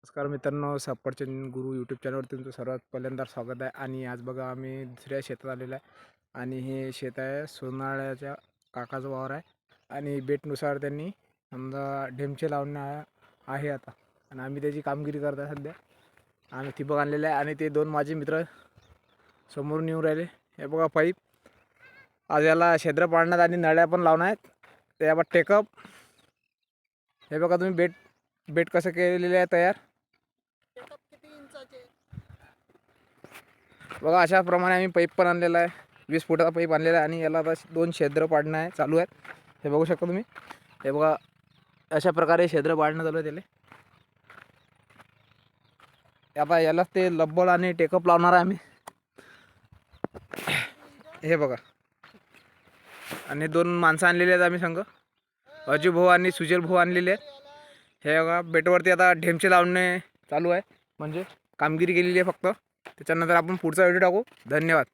नमस्कार मित्रांनो, सफरचंद गुरु यूट्यूब चॅनलवर तुमचं सर्वात पहिल्यांदा स्वागत आहे. आणि आज बघा आम्ही दुसऱ्या शेतात आलेलो आहे आणि हे शेत आहे सोनाळ्याच्या काकाचं वावर आहे. आणि बेटनुसार त्यांनी समजा ढेमचे लावणं आहे आता, आणि आम्ही त्याची कामगिरी करत आहे. सध्या आम्ही ठिबक आणलेलं आहे आणि ते दोन माझे मित्र समोरून येऊन राहिले. हे बघा पाईप, आज याला क्षेत्र पाडण्यात आणि नळ्या पण लावणार आहेत. त्यावर टेकअप हे बघा तुम्ही बेट कसं केलेलं आहे तयार. बघा अशाप्रमाणे आम्ही पाईप पण आणलेला आहे, 20 फुटाचा पाईप आणलेला आहे आणि याला आता 2 छिद्र पाडणं आहे चालू आहे. हे बघू शकता तुम्ही. हे बघा अशा प्रकारे छिद्र पाडणं चालू आहे त्याला. आता यालाच ते लब्बड आणि टेकअप लावणार आहे आम्ही. हे बघा, आणि 2 माणसं आणलेली आहेत आम्ही संघ, अजू भाऊ आणि सुजल भाऊ आणलेले आहेत. हे बघा बेटवरती आता ढेमचे लावणे चालू आहे, म्हणजे कामगिरी केलेली आहे फक्त. त्याच्यानंतर आपण पुढचा व्हिडिओ टाकू. धन्यवाद.